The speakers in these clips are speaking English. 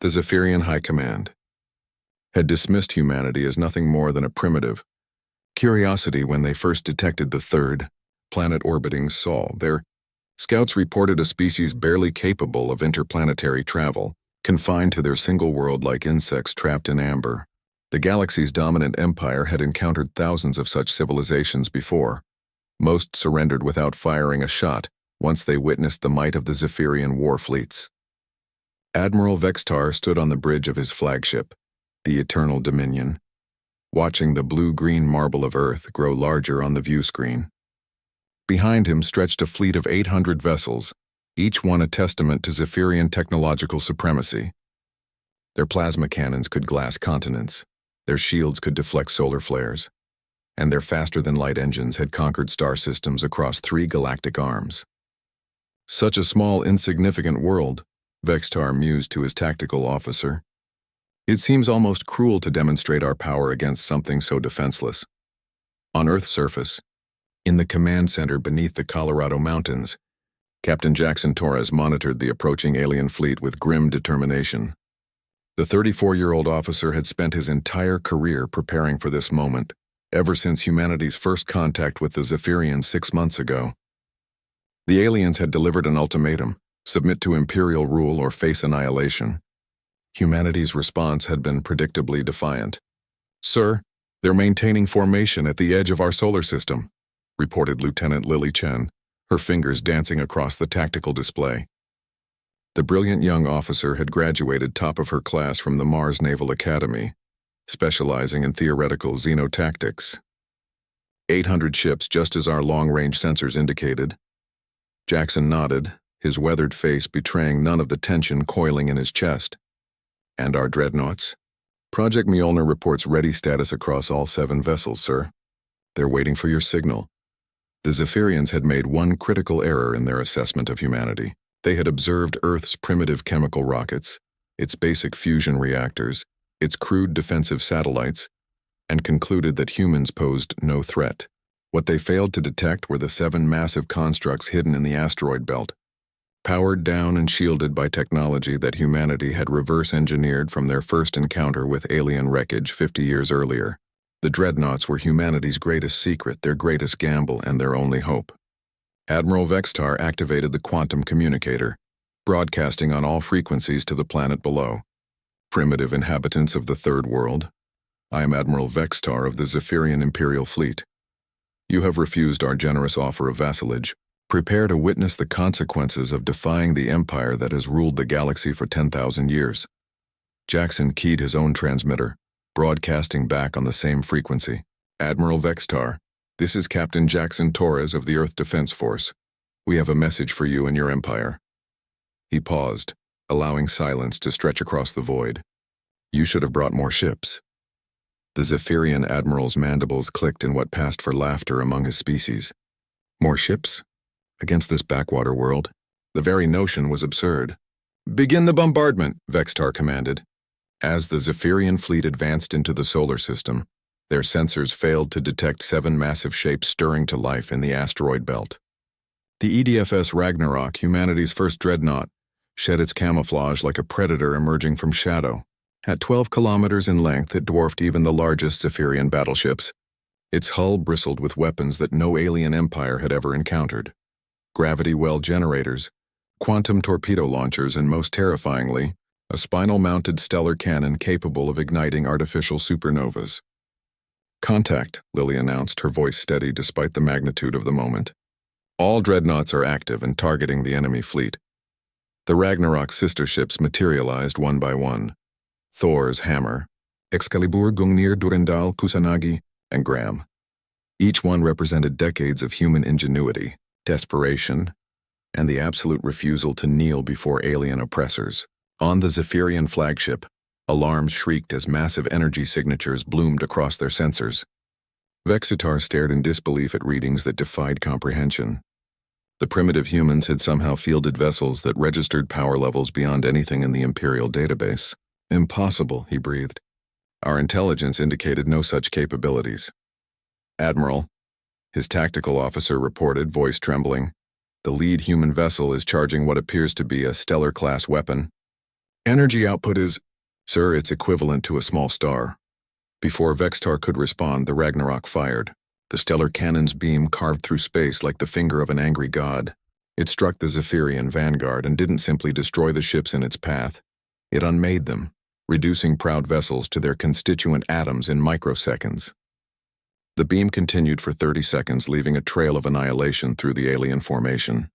The Zephyrian High Command had dismissed humanity as nothing more than a primitive curiosity when they first detected the third planet orbiting Sol. Their scouts reported a species barely capable of interplanetary travel, confined to their single world like insects trapped in amber. The galaxy's dominant empire had encountered thousands of such civilizations before. Most surrendered without firing a shot once they witnessed the might of the Zephyrian war fleets. Admiral Vextar stood on the bridge of his flagship, the Eternal Dominion, watching the blue-green marble of Earth grow larger on the view screen. Behind him stretched a fleet of 800 vessels, each one a testament to Zephyrian technological supremacy. Their plasma cannons could glass continents, their shields could deflect solar flares, and their faster-than-light engines had conquered star systems across 3 galactic arms. Such a small, insignificant world, Vextar mused to his tactical officer. It seems almost cruel to demonstrate our power against something so defenseless. On Earth's surface, in the command center beneath the Colorado Mountains, Captain Jackson Torres monitored the approaching alien fleet with grim determination. The 34-year-old officer had spent his entire career preparing for this moment, ever since humanity's first contact with the Zephyrians 6 months ago. The aliens had delivered an ultimatum: submit to imperial rule or face annihilation. Humanity's response had been predictably defiant. "Sir, they're maintaining formation at the edge of our solar system," reported Lieutenant Lily Chen, her fingers dancing across the tactical display. The brilliant young officer had graduated top of her class from the Mars Naval Academy, specializing in theoretical xenotactics. 800 ships, just as our long-range sensors indicated. Jackson nodded, his weathered face betraying none of the tension coiling in his chest. "And our dreadnoughts?" "Project Mjolnir reports ready status across all 7 vessels, sir. They're waiting for your signal." The Zephyrians had made one critical error in their assessment of humanity. They had observed Earth's primitive chemical rockets, its basic fusion reactors, its crude defensive satellites, and concluded that humans posed no threat. What they failed to detect were the 7 massive constructs hidden in the asteroid belt, powered down and shielded by technology that humanity had reverse-engineered from their first encounter with alien wreckage 50 years earlier. The Dreadnoughts were humanity's greatest secret, their greatest gamble, and their only hope. Admiral Vextar activated the quantum communicator, broadcasting on all frequencies to the planet below. "Primitive inhabitants of the Third World, I am Admiral Vextar of the Zephyrian Imperial Fleet. You have refused our generous offer of vassalage. Prepare to witness the consequences of defying the empire that has ruled the galaxy for 10,000 years. Jackson keyed his own transmitter, broadcasting back on the same frequency. "Admiral Vextar, this is Captain Jackson Torres of the Earth Defense Force. We have a message for you and your empire." He paused, allowing silence to stretch across the void. "You should have brought more ships." The Zephyrian admiral's mandibles clicked in what passed for laughter among his species. More ships? Against this backwater world? The very notion was absurd. "Begin the bombardment," Vextar commanded. As the Zephyrian fleet advanced into the solar system, their sensors failed to detect 7 massive shapes stirring to life in the asteroid belt. The EDFS Ragnarok, humanity's first dreadnought, shed its camouflage like a predator emerging from shadow. At 12 kilometers in length, it dwarfed even the largest Zephyrian battleships. Its hull bristled with weapons that no alien empire had ever encountered: gravity well generators, quantum torpedo launchers, and most terrifyingly, a spinal-mounted stellar cannon capable of igniting artificial supernovas. "Contact," Lily announced, her voice steady despite the magnitude of the moment. "All dreadnoughts are active and targeting the enemy fleet." The Ragnarok sister ships materialized one by one: Thor's hammer, Excalibur, Gungnir, Durandal, Kusanagi, and Graham. Each one represented decades of human ingenuity, desperation, and the absolute refusal to kneel before alien oppressors. On the Zephyrian flagship, alarms shrieked as massive energy signatures bloomed across their sensors. Vexitar stared in disbelief at readings that defied comprehension. The primitive humans had somehow fielded vessels that registered power levels beyond anything in the Imperial database. "Impossible," he breathed. "Our intelligence indicated no such capabilities." "Admiral," his tactical officer reported, voice trembling, "the lead human vessel is charging what appears to be a stellar-class weapon." Energy output is, sir, it's equivalent to a small star. Before Vextar could respond, the Ragnarok fired. The stellar cannon's beam carved through space like the finger of an angry god. It struck the Zephyrian vanguard and didn't simply destroy the ships in its path. It unmade them, reducing proud vessels to their constituent atoms in microseconds. The beam continued for 30 seconds, leaving a trail of annihilation through the alien formation.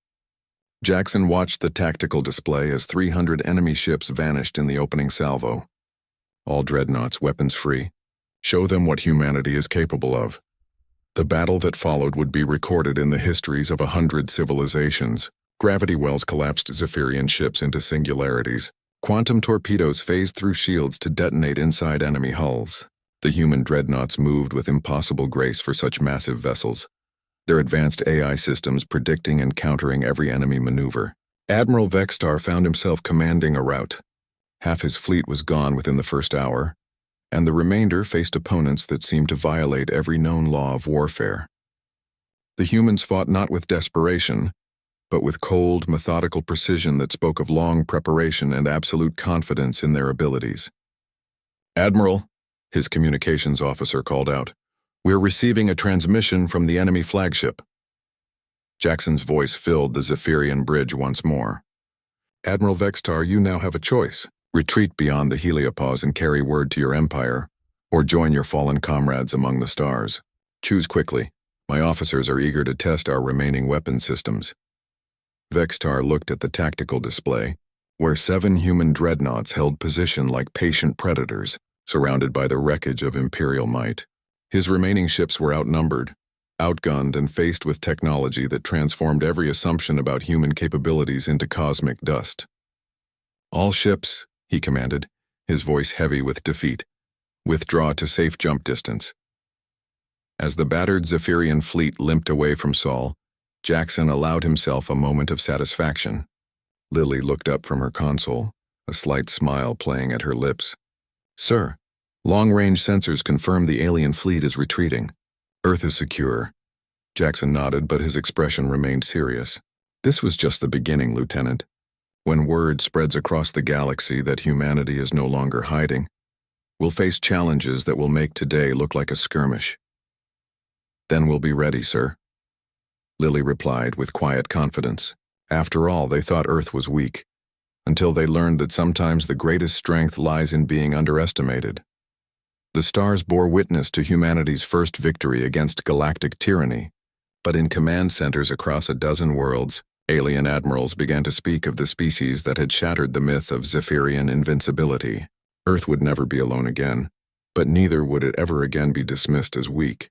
Jackson watched the tactical display as 300 enemy ships vanished in the opening salvo. All Dreadnoughts weapons-free. Show them what humanity is capable of. The battle that followed would be recorded in the histories of 100 civilizations. Gravity wells collapsed Zephyrian ships into singularities. Quantum torpedoes phased through shields to detonate inside enemy hulls. The human Dreadnoughts moved with impossible grace for such massive vessels, their advanced AI systems predicting and countering every enemy maneuver. Admiral Vextar found himself commanding a rout. Half his fleet was gone within the first hour, and the remainder faced opponents that seemed to violate every known law of warfare. The humans fought not with desperation, but with cold, methodical precision that spoke of long preparation and absolute confidence in their abilities. "Admiral," his communications officer called out, "we're receiving a transmission from the enemy flagship." Jackson's voice filled the Zephyrian bridge once more. "Admiral Vextar, you now have a choice. Retreat beyond the heliopause and carry word to your empire, or join your fallen comrades among the stars. Choose quickly. My officers are eager to test our remaining weapon systems." Vextar looked at the tactical display, where 7 human Dreadnoughts held position like patient predators, surrounded by the wreckage of Imperial might. His remaining ships were outnumbered, outgunned, and faced with technology that transformed every assumption about human capabilities into cosmic dust. "All ships," he commanded, his voice heavy with defeat, "withdraw to safe jump distance." As the battered Zephyrian fleet limped away from Sol, Jackson allowed himself a moment of satisfaction. Lily looked up from her console, a slight smile playing at her lips. "Sir, long-range sensors confirm the alien fleet is retreating. Earth is secure." Jackson nodded, but his expression remained serious. "This was just the beginning, Lieutenant. When word spreads across the galaxy that humanity is no longer hiding, we'll face challenges that will make today look like a skirmish. Then we'll be ready, sir." Lily replied with quiet confidence. After all, they thought Earth was weak, until they learned that sometimes the greatest strength lies in being underestimated. The stars bore witness to humanity's first victory against galactic tyranny, but in command centers across a dozen worlds, alien admirals began to speak of the species that had shattered the myth of Zephyrian invincibility. Earth would never be alone again, but neither would it ever again be dismissed as weak.